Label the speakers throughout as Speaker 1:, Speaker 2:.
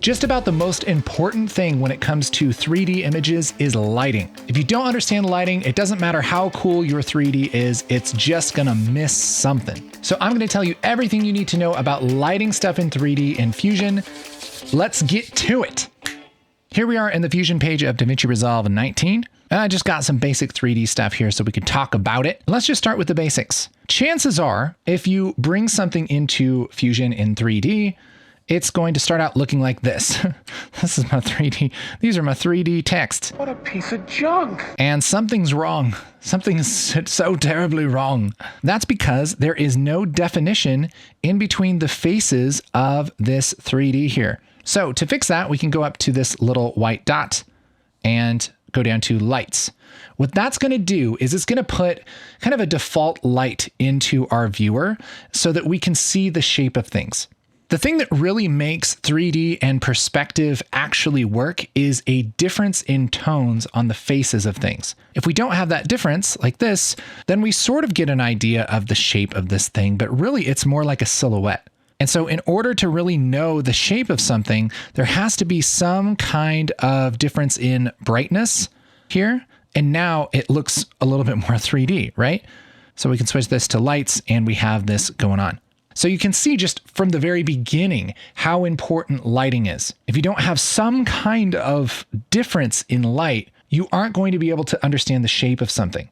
Speaker 1: Just about the most important thing when it comes to 3D images is lighting. If you don't understand lighting, it doesn't matter how cool your 3D is, it's just gonna miss something. So I'm gonna tell you everything you need to know about lighting stuff in 3D in Fusion. Let's get to it. Here we are in the Fusion page of DaVinci Resolve 19. I just got some basic 3D stuff here so we can talk about it. Let's just start with the basics. Chances are, if you bring something into Fusion in 3D, it's going to start out looking like this. This is my 3D. These are my 3D text.
Speaker 2: What a piece of junk.
Speaker 1: And something's wrong. Something's so terribly wrong. That's because there is no definition in between the faces of this 3D here. So to fix that, we can go up to this little white dot and go down to lights. What that's going to do is it's going to put kind of a default light into our viewer so that we can see the shape of things. The thing that really makes 3D and perspective actually work is a difference in tones on the faces of things. If we don't have that difference like this, then we sort of get an idea of the shape of this thing, but really it's more like a silhouette. And so in order to really know the shape of something, there has to be some kind of difference in brightness here. And now it looks a little bit more 3D, right? So we can switch this to lights and we have this going on. So you can see just from the very beginning how important lighting is. If you don't have some kind of difference in light, you aren't going to be able to understand the shape of something.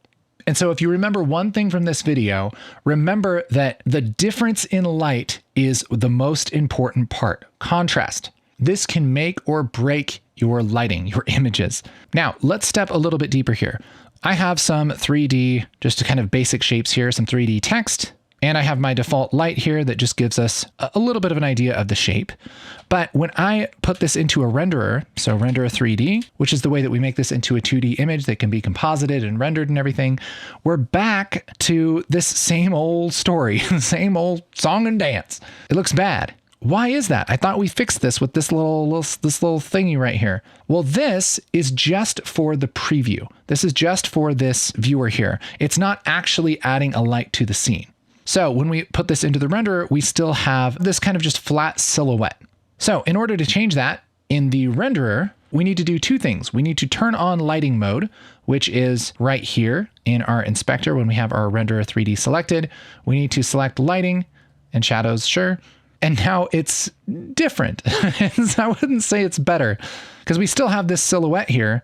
Speaker 1: And so if you remember one thing from this video, remember that the difference in light is the most important part, contrast. This can make or break your lighting, your images. Now, let's step a little bit deeper here. I have some 3D, just kind of basic shapes here, some 3D text. And I have my default light here that just gives us a little bit of an idea of the shape. But when I put this into a renderer, so render 3D, which is the way that we make this into a 2D image that can be composited and rendered and everything, we're back to this same old story, same old song and dance. It looks bad. Why is that? I thought we fixed this with this little thingy right here. Well, this is just for the preview. This is just for this viewer here. It's not actually adding a light to the scene. So when we put this into the renderer, we still have this kind of just flat silhouette. So in order to change that in the renderer, we need to do two things. We need to turn on lighting mode, which is right here in our inspector when we have our renderer 3D selected. We need to select lighting and shadows, sure. And now it's different. I wouldn't say it's better because we still have this silhouette here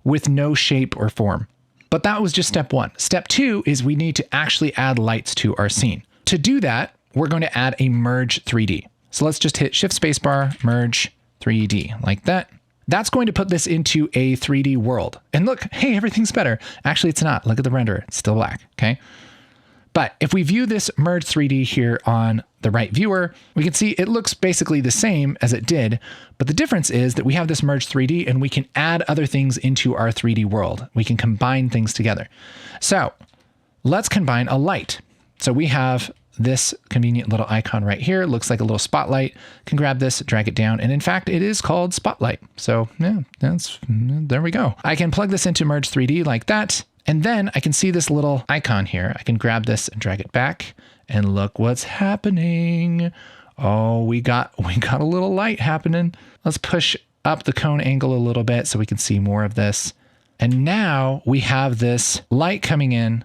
Speaker 1: with no shape or form. But that was just step one. Step two is we need to actually add lights to our scene. To do that, we're going to add a merge 3D. So let's just hit Shift Spacebar, merge 3D like that. That's going to put this into a 3D world. And look, hey, everything's better. Actually, it's not. Look at the render. It's still black, okay? But if we view this merge 3D here on the right viewer, we can see it looks basically the same as it did, but the difference is that we have this merge 3D and we can add other things into our 3D world. We can combine things together. So let's combine a light. So we have this convenient little icon right here. It looks like a little spotlight. Can grab this, drag it down, and in fact, it is called Spotlight. So yeah, there we go. I can plug this into merge 3D like that. And then I can see this little icon here. I can grab this and drag it back and look what's happening. Oh, we got a little light happening. Let's push up the cone angle a little bit so we can see more of this. And now we have this light coming in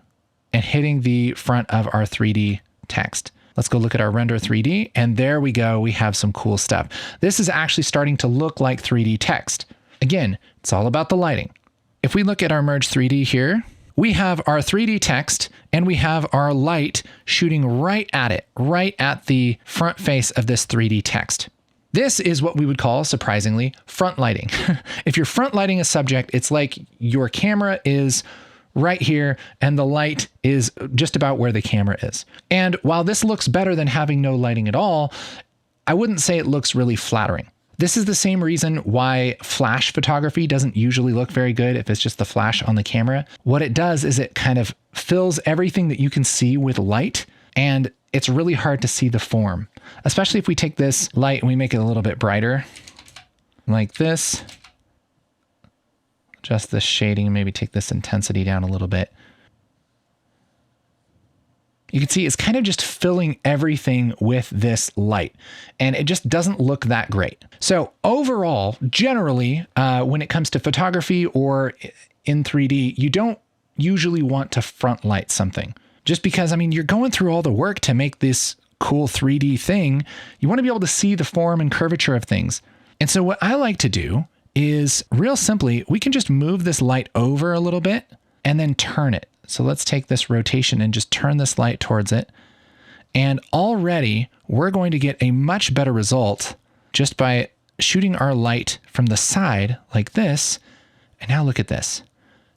Speaker 1: and hitting the front of our 3D text. Let's go look at our render 3D. And there we go. We have some cool stuff. This is actually starting to look like 3D text. Again, it's all about the lighting. If we look at our merge 3D here, we have our 3D text and we have our light shooting right at it, right at the front face of this 3D text. This is what we would call, surprisingly, front lighting. If you're front lighting a subject, it's like your camera is right here and the light is just about where the camera is. And while this looks better than having no lighting at all, I wouldn't say it looks really flattering. This is the same reason why flash photography doesn't usually look very good if it's just the flash on the camera. What it does is it kind of fills everything that you can see with light, and it's really hard to see the form, especially if we take this light and we make it a little bit brighter like this. Adjust this shading and maybe take this intensity down a little bit. you can see it's kind of just filling everything with this light, and it just doesn't look that great. So overall, generally, when it comes to photography or in 3D, you don't usually want to front light something, just because, I mean, you're going through all the work to make this cool 3D thing. You want to be able to see the form and curvature of things. And so what I like to do is, real simply, we can just move this light over a little bit and then turn it. So let's take this rotation and just turn this light towards it. And already we're going to get a much better result just by shooting our light from the side like this. And now look at this.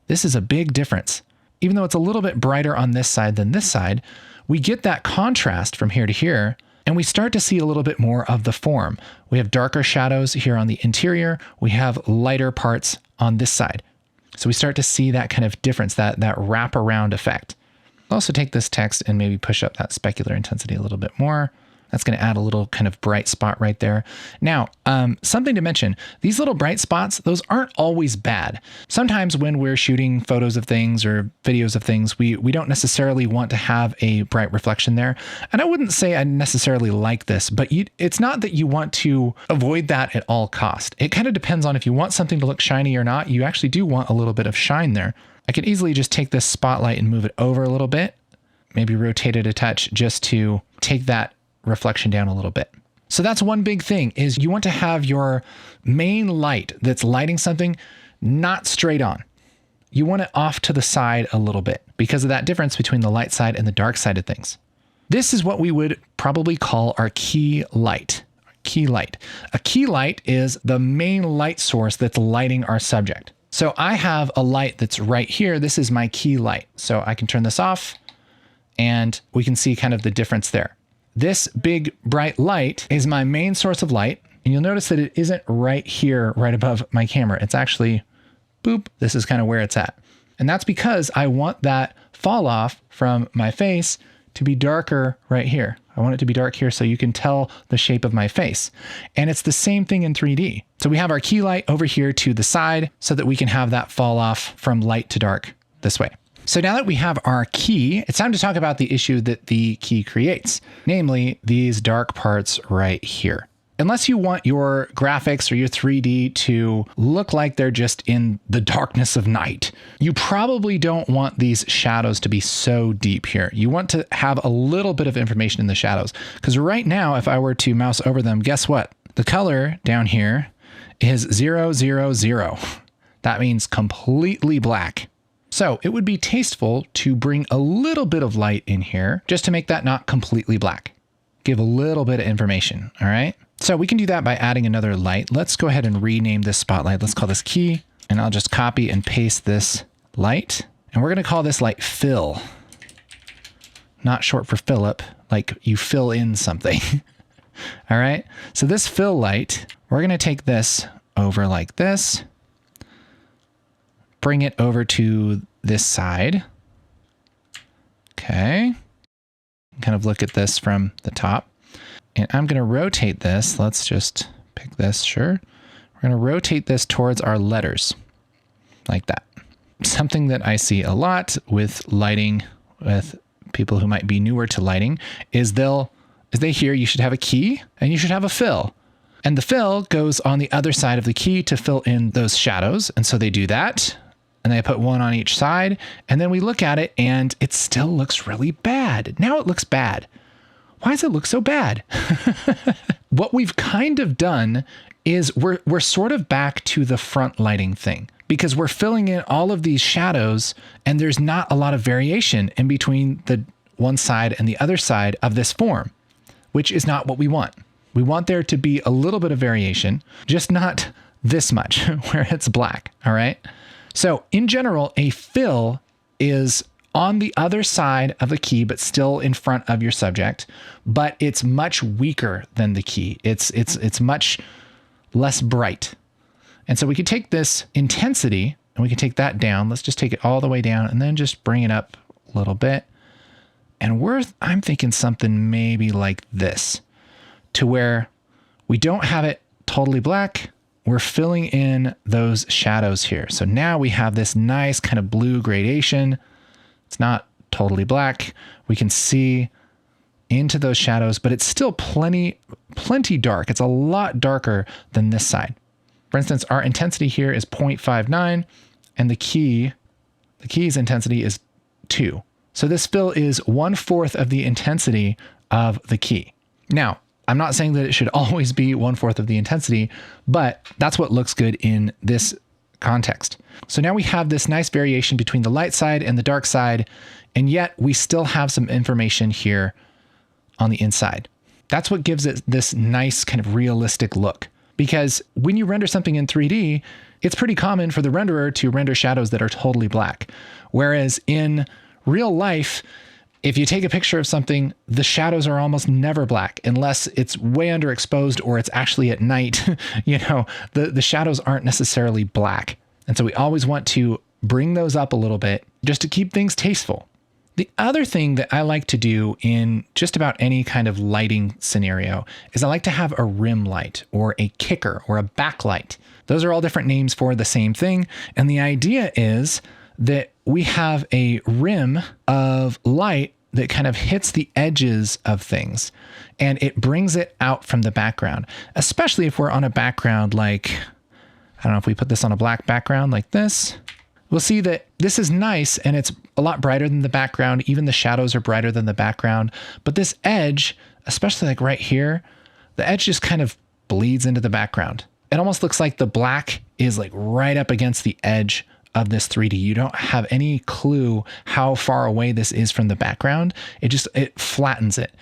Speaker 1: This is a big difference. Even though it's a little bit brighter on this side than this side, we get that contrast from here to here, and we start to see a little bit more of the form. We have darker shadows here on the interior. We have lighter parts on this side. So we start to see that kind of difference, that wraparound effect. I'll also take this text and maybe push up that specular intensity a little bit more. That's going to add a little kind of bright spot right there. Now, something to mention, these little bright spots, those aren't always bad. Sometimes when we're shooting photos of things or videos of things, we don't necessarily want to have a bright reflection there. And I wouldn't say I necessarily like this, but it's not that you want to avoid that at all cost. It kind of depends on if you want something to look shiny or not. You actually do want a little bit of shine there. I could easily just take this spotlight and move it over a little bit, maybe rotate it a touch just to take that reflection down a little bit. So that's one big thing, is you want to have your main light that's lighting something not straight on. You want it off to the side a little bit because of that difference between the light side and the dark side of things. This is what we would probably call our key light. Key light. A key light is the main light source that's lighting our subject. So I have a light that's right here. This is my key light. So I can turn this off and we can see kind of the difference there. This big bright light is my main source of light. And you'll notice that it isn't right here, right above my camera. It's actually, boop, this is kind of where it's at. And that's because I want that fall off from my face to be darker right here. I want it to be dark here so you can tell the shape of my face. And it's the same thing in 3D. So we have our key light over here to the side so that we can have that fall off from light to dark this way. So now that we have our key, it's time to talk about the issue that the key creates, namely these dark parts right here. Unless you want your graphics or your 3D to look like they're just in the darkness of night, you probably don't want these shadows to be so deep here. You want to have a little bit of information in the shadows, because right now, if I were to mouse over them, guess what? The color down here is 0, 0, 0. That means completely black. So it would be tasteful to bring a little bit of light in here just to make that not completely black. Give a little bit of information, all right? So we can do that by adding another light. Let's go ahead and rename this spotlight. Let's call this key, and I'll just copy and paste this light. And we're gonna call this light fill. Not short for Philip, like you fill in something. All right, so this fill light, we're gonna take this over like this, bring it over to this side. Okay. Kind of look at this from the top. And I'm going to rotate this. Let's just pick this. Sure. We're going to rotate this towards our letters like that. Something that I see a lot with lighting, with people who might be newer to lighting, is they hear you should have a key and you should have a fill. And the fill goes on the other side of the key to fill in those shadows. And so they do that. And they put one on each side, and then we look at it and it still looks really bad. Now it looks bad. Why does it look so bad? What we've kind of done is we're sort of back to the front lighting thing, because we're filling in all of these shadows and there's not a lot of variation in between the one side and the other side of this form, which is not what we want. We want there to be a little bit of variation, just not this much where it's black, all right? So in general, a fill is on the other side of the key, but still in front of your subject, but it's much weaker than the key. It's much less bright. And so we could take this intensity and we can take that down. Let's just take it all the way down and then just bring it up a little bit. And I'm thinking something maybe like this, to where we don't have it totally black. We're filling in those shadows here. So now we have this nice kind of blue gradation. It's not totally black. We can see into those shadows, but it's still plenty dark. It's a lot darker than this side. For instance, our intensity here is 0.59 and the key's intensity is 2. So this fill is 1/4 of the intensity of the key. Now, I'm not saying that it should always be 1/4 of the intensity, but that's what looks good in this context. So now we have this nice variation between the light side and the dark side, and yet we still have some information here on the inside. That's what gives it this nice kind of realistic look. Because when you render something in 3D, it's pretty common for the renderer to render shadows that are totally black. Whereas in real life, if you take a picture of something, the shadows are almost never black unless it's way underexposed or it's actually at night. The shadows aren't necessarily black. And so we always want to bring those up a little bit just to keep things tasteful. The other thing that I like to do in just about any kind of lighting scenario is I like to have a rim light or a kicker or a backlight. Those are all different names for the same thing. And the idea is that we have a rim of light that kind of hits the edges of things and it brings it out from the background, especially if we're on a background like, I don't know, if we put this on a black background like this, we'll see that this is nice and it's a lot brighter than the background. Even the shadows are brighter than the background. But this edge, especially like right here, the edge just kind of bleeds into the background. It almost looks like the black is like right up against the edge of this 3D. You don't have any clue how far away this is from the background. It flattens it.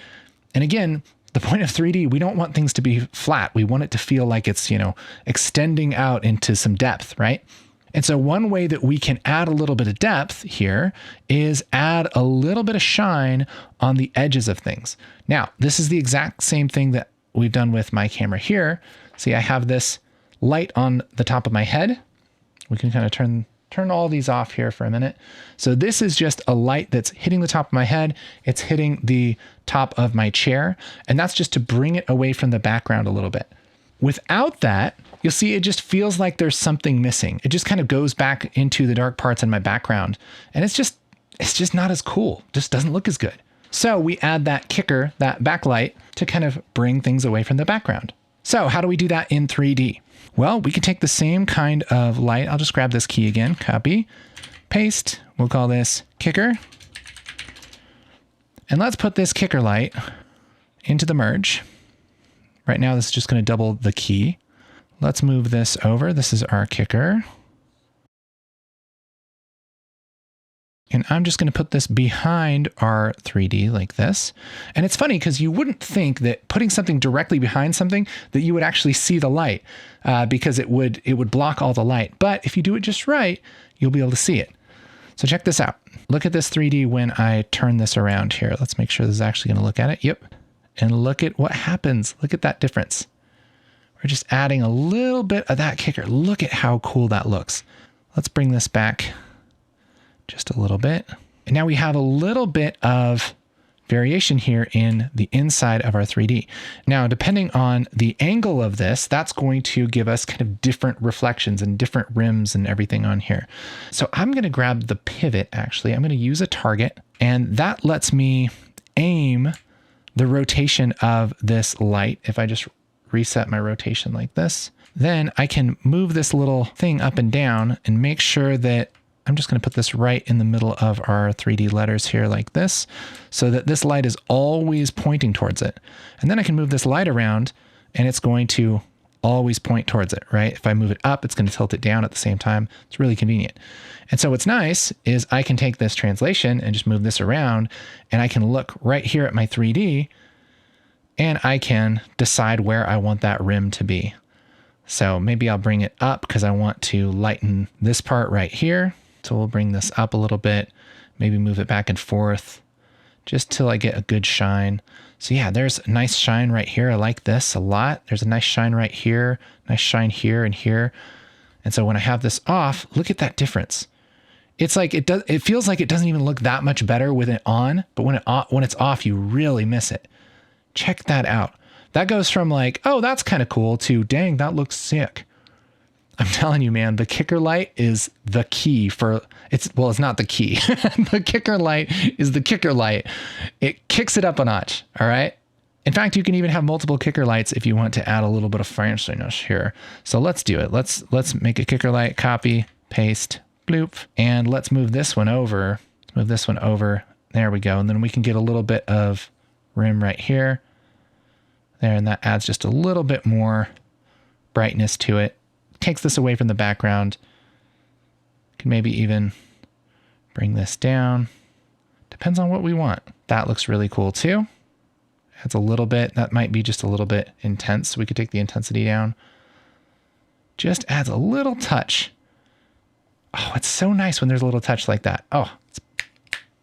Speaker 1: And again, the point of 3D, we don't want things to be flat. We want it to feel like it's, extending out into some depth, right? And so one way that we can add a little bit of depth here is add a little bit of shine on the edges of things. Now, this is the exact same thing that we've done with my camera here. See, I have this light on the top of my head. We can kind of turn all these off here for a minute. So this is just a light that's hitting the top of my head. It's hitting the top of my chair. And that's just to bring it away from the background a little bit. Without that, you'll see it just feels like there's something missing. It just kind of goes back into the dark parts in my background. And it's just not as cool. Just doesn't look as good. So we add that kicker, that backlight, to kind of bring things away from the background. So how do we do that in 3D? Well, we can take the same kind of light. I'll just grab this key again, copy, paste. We'll call this kicker. And let's put this kicker light into the merge. Right now, this is just going to double the key. Let's move this over. This is our kicker. And I'm just going to put this behind our 3D like this. And it's funny because you wouldn't think that putting something directly behind something that you would actually see the light because it would block all the light. But if you do it just right, you'll be able to see it. So check this out. Look at this 3D when I turn this around here. Let's make sure this is actually going to look at it. Yep. And look at what happens. Look at that difference. We're just adding a little bit of that kicker. Look at how cool that looks. Let's bring this back just a little bit. And now we have a little bit of variation here in the inside of our 3D. Now, depending on the angle of this, that's going to give us kind of different reflections and different rims and everything on here. So I'm going to grab the pivot, actually. I'm going to use a target, and that lets me aim the rotation of this light. If I just reset my rotation like this, then I can move this little thing up and down and make sure that I'm just going to put this right in the middle of our 3D letters here like this, so that this light is always pointing towards it. And then I can move this light around and it's going to always point towards it, right? If I move it up, it's going to tilt it down at the same time. It's really convenient. And so what's nice is I can take this translation and just move this around, and I can look right here at my 3D and I can decide where I want that rim to be. So maybe I'll bring it up because I want to lighten this part right here. So we'll bring this up a little bit, maybe move it back and forth just till I get a good shine. So yeah, there's a nice shine right here. I like this a lot. There's a nice shine right here, nice shine here and here. And so when I have this off, look at that difference. It's like it feels like it doesn't even look that much better with it on, but when it's off, you really miss it. Check that out. That goes from like, oh, that's kind of cool, to dang, that looks sick. I'm telling you, man, the kicker light is the key for it's not the key. The kicker light is the kicker light. It kicks it up a notch. All right. In fact, you can even have multiple kicker lights if you want to add a little bit of fanciness here. So let's do it. Let's make a kicker light, copy, paste, bloop, and let's move this one over. Move this one over. There we go. And then we can get a little bit of rim right here. There, and that adds just a little bit more brightness to it. Takes this away from the background. Can maybe even bring this down. Depends on what we want. That looks really cool too. Adds a little bit. That might be just a little bit intense. So we could take the intensity down. Just adds a little touch. Oh, it's so nice when there's a little touch like that. Oh, it's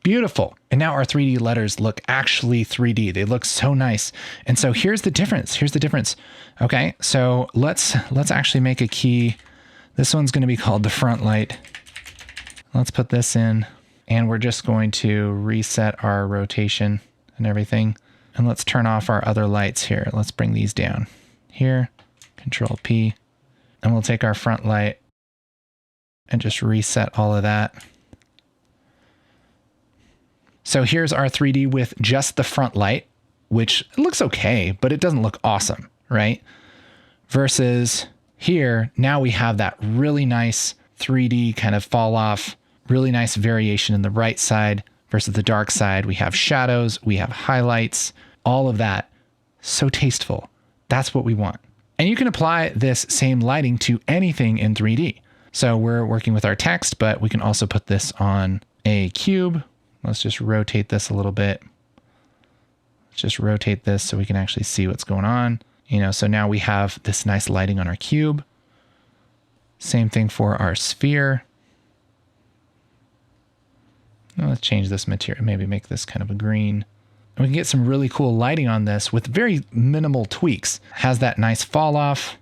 Speaker 1: beautiful. And now our 3D letters look actually 3D. They look so nice. And so here's the difference. Here's the difference. Okay, so let's actually make a key. This one's going to be called the front light. Let's put this in, and we're just going to reset our rotation and everything. And let's turn off our other lights here. Let's bring these down here, Control P, and we'll take our front light and just reset all of that. So here's our 3D with just the front light, which looks okay, but it doesn't look awesome, right? Versus here, now we have that really nice 3D kind of fall off, really nice variation in the right side versus the dark side. We have shadows, we have highlights, all of that. So tasteful. That's what we want. And you can apply this same lighting to anything in 3D. So we're working with our text, but we can also put this on a cube. Let's just rotate this a little bit. Let's just rotate this so we can actually see what's going on. You know, so now we have this nice lighting on our cube. Same thing for our sphere. Now let's change this material, maybe make this kind of a green. And we can get some really cool lighting on this with very minimal tweaks. Has that nice fall off,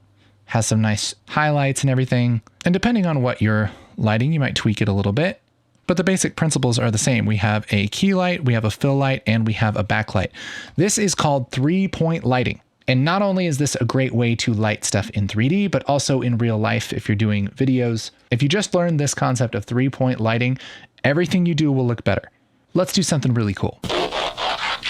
Speaker 1: has some nice highlights and everything. And depending on what you're lighting, you might tweak it a little bit. But the basic principles are the same. We have a key light, we have a fill light, and we have a backlight. This is called 3-point lighting. And not only is this a great way to light stuff in 3D, but also in real life if you're doing videos. If you just learned this concept of 3-point lighting, everything you do will look better. Let's do something really cool.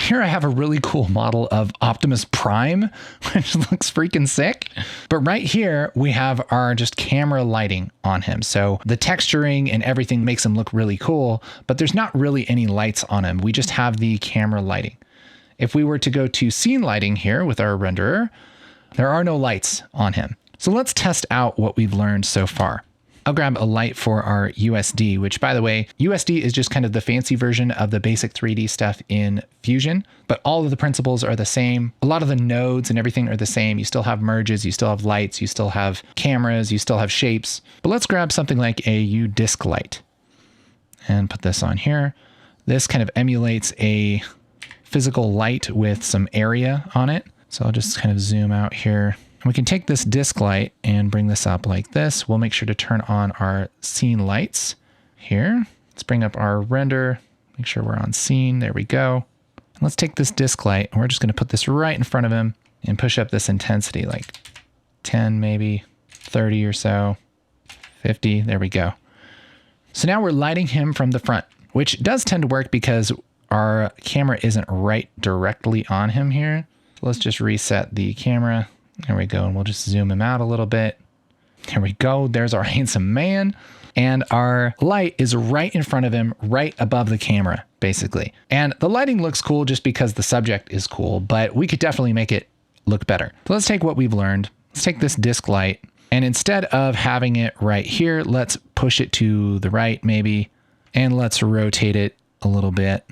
Speaker 1: Here I have a really cool model of Optimus Prime, which looks freaking sick. But right here, we have our just camera lighting on him. So the texturing and everything makes him look really cool, but there's not really any lights on him. We just have the camera lighting. If we were to go to scene lighting here with our renderer, there are no lights on him. So let's test out what we've learned so far. I'll grab a light for our USD, which by the way, USD is just kind of the fancy version of the basic 3D stuff in Fusion, but all of the principles are the same. A lot of the nodes and everything are the same. You still have merges, you still have lights, you still have cameras, you still have shapes. But let's grab something like a U-Disc light and put this on here. This kind of emulates a physical light with some area on it. So I'll just kind of zoom out here. We can take this disc light and bring this up like this. We'll make sure to turn on our scene lights here. Let's bring up our render, make sure we're on scene. There we go. And let's take this disc light and we're just going to put this right in front of him and push up this intensity like 10, maybe 30 or so, 50. There we go. So now we're lighting him from the front, which does tend to work because our camera isn't right directly on him here. So let's just reset the camera. There we go. And we'll just zoom him out a little bit. There we go. There's our handsome man. And our light is right in front of him, right above the camera, basically. And the lighting looks cool just because the subject is cool, but we could definitely make it look better. So let's take what we've learned. Let's take this disc light. And instead of having it right here, let's push it to the right maybe. And let's rotate it a little bit.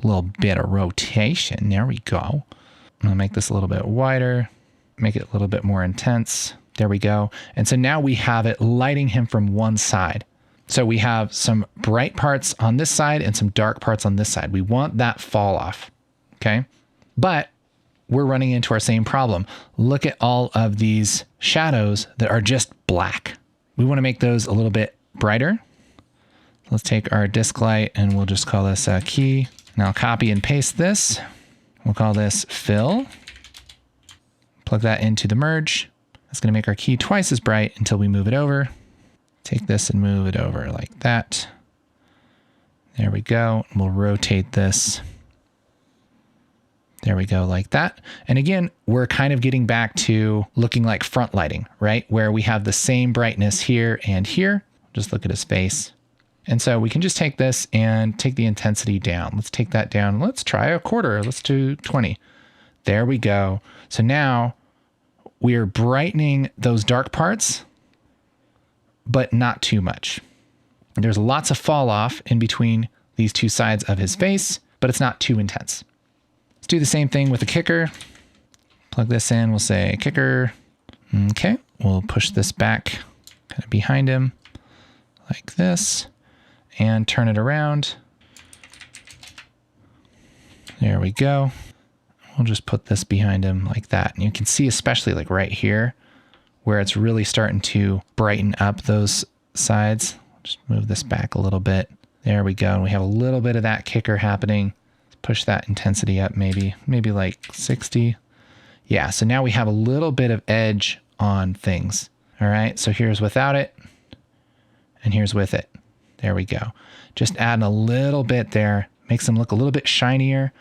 Speaker 1: A little bit of rotation. There we go. I'm going to make this a little bit wider. Make it a little bit more intense. There we go. And so now we have it lighting him from one side. So we have some bright parts on this side and some dark parts on this side. We want that fall off. Okay. But we're running into our same problem. Look at all of these shadows that are just black. We want to make those a little bit brighter. Let's take our disc light and we'll just call this a key. Now copy and paste this. We'll call this fill. Plug that into the merge. It's going to make our key twice as bright until we move it over. Take this and move it over like that. There we go. We'll rotate this. There we go, like that. And again, we're kind of getting back to looking like front lighting, right? Where we have the same brightness here and here. Just look at his face. And so we can just take this and take the intensity down. Let's take that down. Let's try a quarter. Let's do 20. There we go. So now we're brightening those dark parts, but not too much. There's lots of fall off in between these two sides of his face, but it's not too intense. Let's do the same thing with the kicker. Plug this in. We'll say kicker. Okay. We'll push this back kind of behind him like this and turn it around. There we go. We'll just put this behind him like that. And you can see, especially like right here, where it's really starting to brighten up those sides. Just move this back a little bit. There we go. And we have a little bit of that kicker happening. Let's push that intensity up maybe like 60. Yeah, so now we have a little bit of edge on things. All right, so here's without it, and here's with it. There we go. Just adding a little bit there. Makes them look a little bit shinier.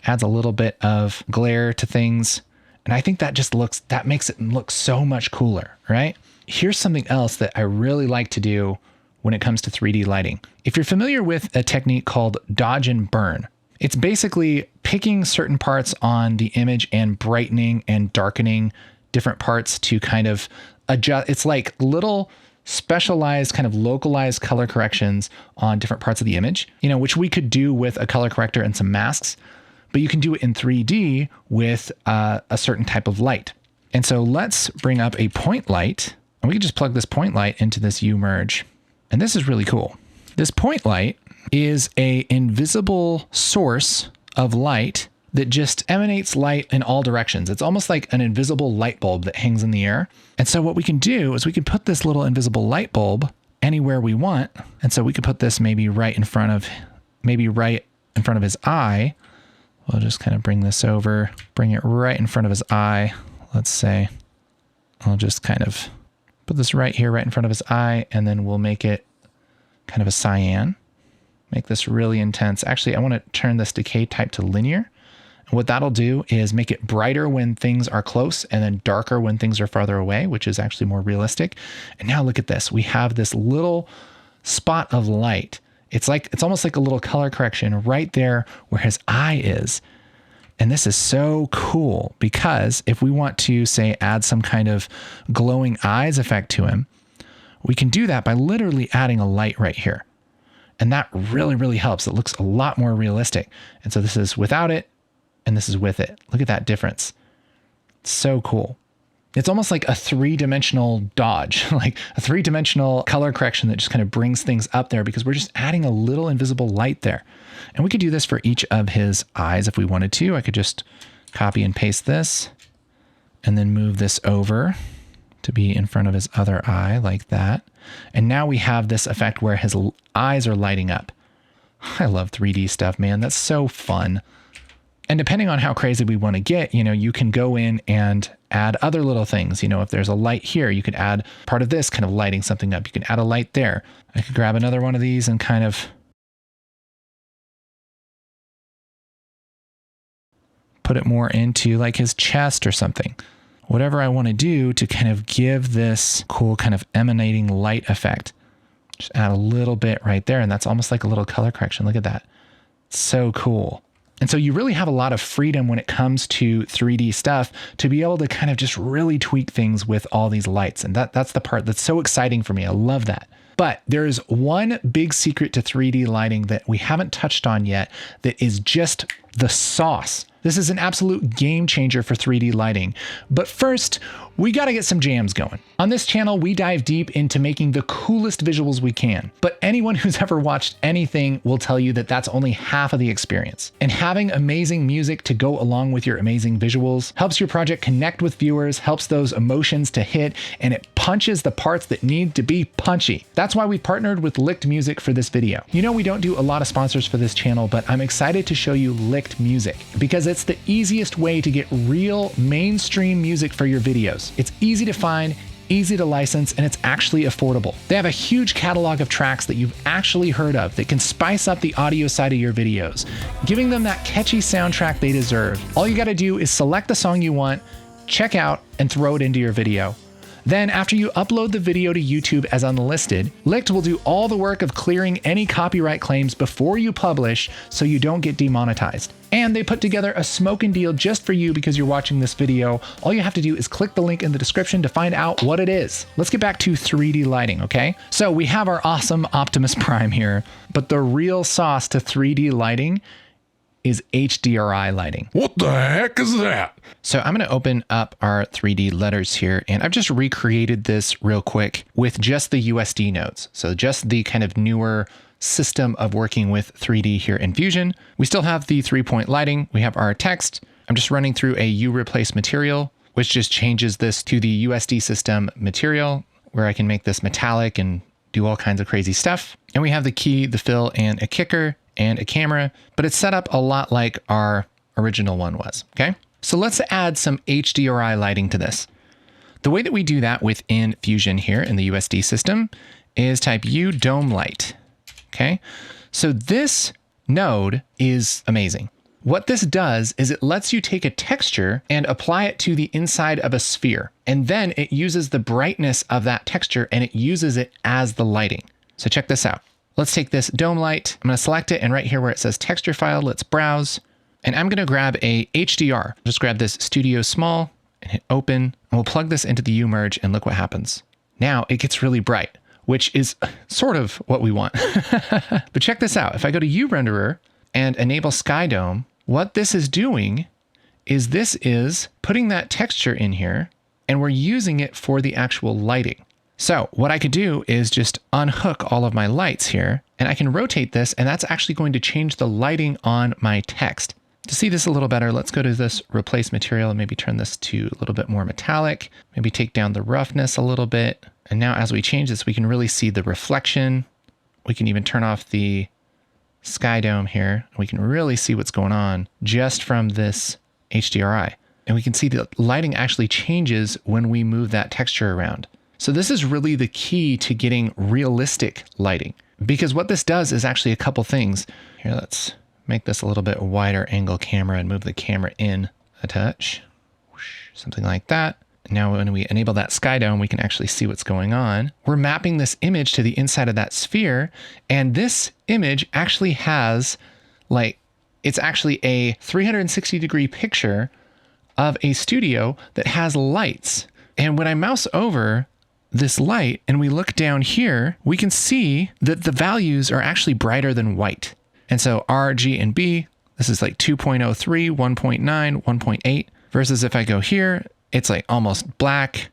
Speaker 1: Adds a little bit of glare to things. And I think that makes it look so much cooler, right? Here's something else that I really like to do when it comes to 3D lighting. If you're familiar with a technique called dodge and burn, it's basically picking certain parts on the image and brightening and darkening different parts to kind of adjust. It's like little specialized kind of localized color corrections on different parts of the image, which we could do with a color corrector and some masks. But you can do it in 3D with a certain type of light. And so let's bring up a point light, and we can just plug this point light into this U merge. And this is really cool. This point light is an invisible source of light that just emanates light in all directions. It's almost like an invisible light bulb that hangs in the air. And so what we can do is we can put this little invisible light bulb anywhere we want. And so we could put this maybe right in front of his eye. We'll just kind of bring this over, bring it right in front of his eye. Let's say I'll just kind of put this right here, right in front of his eye, and then we'll make it kind of a cyan. Make this really intense. Actually, I want to turn this decay type to linear. And what that'll do is make it brighter when things are close and then darker when things are farther away, which is actually more realistic. And now look at this. We have this little spot of light. It's almost like a little color correction right there where his eye is. And this is so cool because if we want to, say, add some kind of glowing eyes effect to him, we can do that by literally adding a light right here. And that really, really helps. It looks a lot more realistic. And so this is without it, and this is with it. Look at that difference. It's so cool. It's almost like a 3-dimensional dodge, like a 3-dimensional color correction that just kind of brings things up there because we're just adding a little invisible light there. And we could do this for each of his eyes if we wanted to. I could just copy and paste this and then move this over to be in front of his other eye like that. And now we have this effect where his eyes are lighting up. I love 3D stuff, man. That's so fun. And depending on how crazy we want to get, you can go in and add other little things. If there's a light here, you could add part of this kind of lighting something up. You can add a light there. I could grab another one of these and kind of put it more into like his chest or something. Whatever I want to do to kind of give this cool kind of emanating light effect. Just add a little bit right there. And that's almost like a little color correction. Look at that. It's so cool. And so you really have a lot of freedom when it comes to 3D stuff to be able to kind of just really tweak things with all these lights. And that's the part that's so exciting for me. I love that. But there's one big secret to 3D lighting that we haven't touched on yet that is just the sauce. This is an absolute game changer for 3D lighting. But first, we got to get some jams going. On this channel, we dive deep into making the coolest visuals we can. But anyone who's ever watched anything will tell you that that's only half of the experience. And having amazing music to go along with your amazing visuals helps your project connect with viewers, helps those emotions to hit, and it punches the parts that need to be punchy. That's why we partnered with Licked Music for this video. We don't do a lot of sponsors for this channel, but I'm excited to show you Licked Music because it's the easiest way to get real mainstream music for your videos. videos. It's easy to find, easy to license, and it's actually affordable. They have a huge catalog of tracks that you've actually heard of that can spice up the audio side of your videos, giving them that catchy soundtrack they deserve. All you gotta do is select the song you want, check out, and throw it into your video. Then after you upload the video to YouTube as unlisted, Licked will do all the work of clearing any copyright claims before you publish so you don't get demonetized. And they put together a smoking deal just for you because you're watching this video. All you have to do is click the link in the description to find out what it is. Let's get back to 3D lighting, okay? So we have our awesome Optimus Prime here, but the real sauce to 3D lighting is HDRI lighting.
Speaker 2: What the heck is that?
Speaker 1: So I'm going to open up our 3D letters here, and I've just recreated this real quick with just the USD nodes. So just the kind of newer system of working with 3D here in Fusion. We still have the 3-point lighting. We have our text. I'm just running through a U replace material, which just changes this to the USD system material, where I can make this metallic and do all kinds of crazy stuff. And we have the key, the fill, and a kicker, and a camera, but it's set up a lot like our original one was, okay? So let's add some HDRI lighting to this. The way that we do that within Fusion here in the USD system is type U dome light, okay? So this node is amazing. What this does is it lets you take a texture and apply it to the inside of a sphere, and then it uses the brightness of that texture and it uses it as the lighting. So check this out. Let's take this dome light. I'm going to select it, and right here where it says texture file, let's browse. And I'm going to grab a HDR. Just grab this Studio Small and hit open, and we'll plug this into the U merge, and look what happens. Now it gets really bright, which is sort of what we want. But check this out. If I go to U renderer and enable Sky Dome, what this is doing is this is putting that texture in here, and we're using it for the actual lighting. So what I could do is just unhook all of my lights here, and I can rotate this, and that's actually going to change the lighting on my text. To see this a little better, let's go to this replace material and maybe turn this to a little bit more metallic, maybe take down the roughness a little bit. And now as we change this, we can really see the reflection. We can even turn off the Sky Dome here. We can really see what's going on just from this HDRI. And we can see the lighting actually changes when we move that texture around. So this is really the key to getting realistic lighting, because what this does is actually a couple things. Here, let's make this a little bit wider angle camera and move the camera in a touch, something like that. Now when we enable that Sky Dome, we can actually see what's going on. We're mapping this image to the inside of that sphere, and this image actually has, like, it's actually a 360-degree picture of a studio that has lights. And when I mouse over this light and we look down here, we can see that the values are actually brighter than white. And so R, G, and B, this is like 2.03, 1.9, 1.8, versus if I go here, it's like almost black.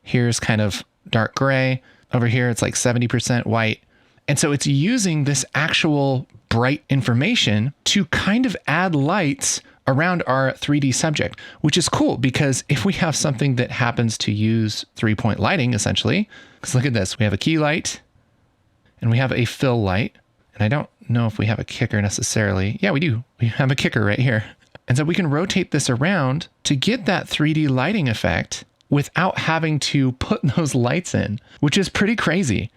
Speaker 1: Here's kind of dark gray. Over here, it's like 70% white. And so it's using this actual bright information to kind of add lights around our 3D subject, which is cool because if we have something that happens to use 3-point lighting, essentially, because look at this, we have a key light and we have a fill light. And I don't know if we have a kicker necessarily. Yeah, we do. We have a kicker right here. And so we can rotate this around to get that 3D lighting effect without having to put those lights in, which is pretty crazy.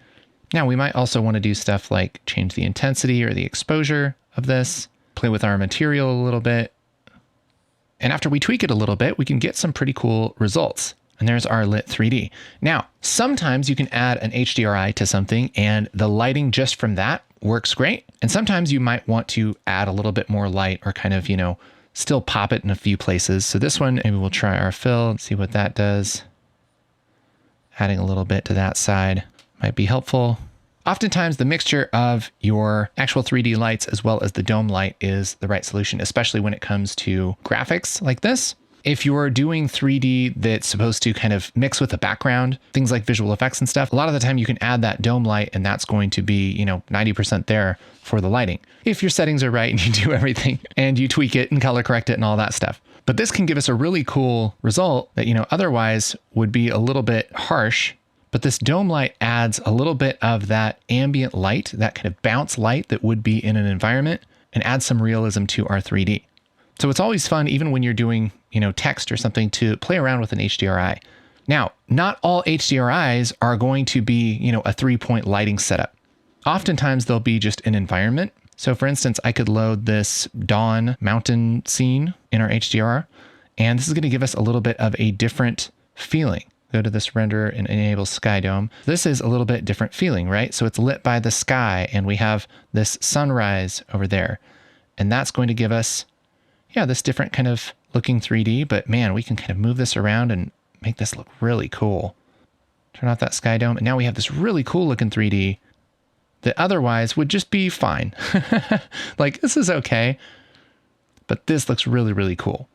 Speaker 1: Now we might also want to do stuff like change the intensity or the exposure of this, play with our material a little bit. And after we tweak it a little bit, we can get some pretty cool results. And there's our lit 3D. Now, sometimes you can add an HDRI to something and the lighting just from that works great. And sometimes you might want to add a little bit more light or kind of, still pop it in a few places. So this one, maybe we'll try our fill, see what that does. Adding a little bit to that side might be helpful. Oftentimes the mixture of your actual 3D lights as well as the dome light is the right solution, especially when it comes to graphics like this. If you're doing 3D that's supposed to kind of mix with the background, things like visual effects and stuff, a lot of the time you can add that dome light and that's going to be, 90% there for the lighting. If your settings are right and you do everything and you tweak it and color correct it and all that stuff. But this can give us a really cool result that, otherwise would be a little bit harsh. But this dome light adds a little bit of that ambient light, that kind of bounce light that would be in an environment, and adds some realism to our 3D. So it's always fun, even when you're doing, text or something, to play around with an HDRI. Now, not all HDRIs are going to be, a 3-point lighting setup. Oftentimes they'll be just an environment. So for instance, I could load this dawn mountain scene in our HDR, and this is going to give us a little bit of a different feeling. Go to this render and enable sky dome. This is a little bit different feeling, right? So it's lit by the sky and we have this sunrise over there. And that's going to give us, this different kind of looking 3D, but man, we can kind of move this around and make this look really cool. Turn off that sky dome. And now we have this really cool looking 3D that otherwise would just be fine. Like this is okay, but this looks really, really cool.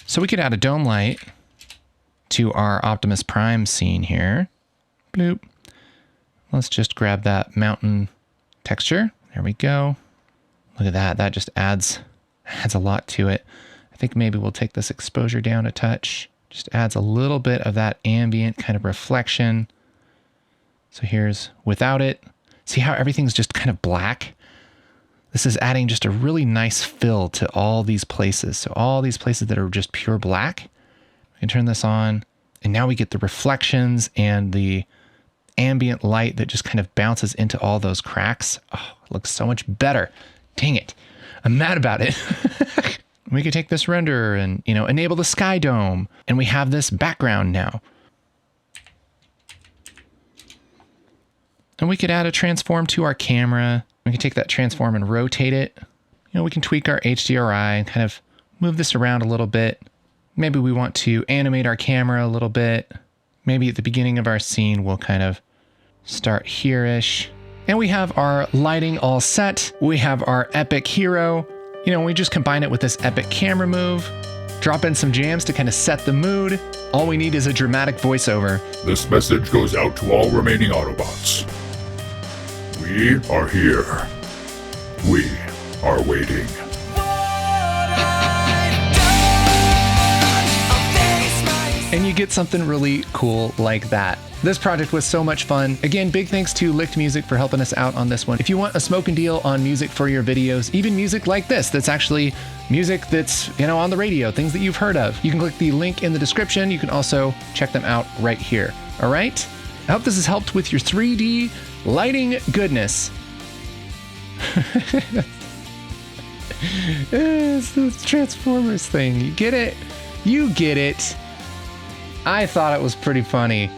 Speaker 1: So we could add a dome light to our Optimus Prime scene here. Bloop. Let's just grab that mountain texture. There we go. Look at that. That just adds a lot to it. I think maybe we'll take this exposure down a touch. Just adds a little bit of that ambient kind of reflection. So here's without it. See how everything's just kind of black? This is adding just a really nice fill to all these places. So all these places that are just pure black. We can turn this on, and now we get the reflections and the ambient light that just kind of bounces into all those cracks. Oh, it looks so much better. Dang it. I'm mad about it. We could take this render and, enable the sky dome, and we have this background now. And we could add a transform to our camera. We can take that transform and rotate it. We can tweak our HDRI and kind of move this around a little bit. Maybe we want to animate our camera a little bit. Maybe at the beginning of our scene, we'll kind of start here-ish. And we have our lighting all set. We have our epic hero. We just combine it with this epic camera move, drop in some jams to kind of set the mood. All we need is a dramatic voiceover.
Speaker 2: This message goes out to all remaining Autobots. We are here. We are waiting.
Speaker 1: And you get something really cool like that. This project was so much fun. Again, big thanks to Licked Music for helping us out on this one. If you want a smoking deal on music for your videos, even music like this, that's actually music that's, on the radio, things that you've heard of, you can click the link in the description. You can also check them out right here. All right? I hope this has helped with your 3D lighting goodness. It's this Transformers thing. You get it? You get it. I thought it was pretty funny.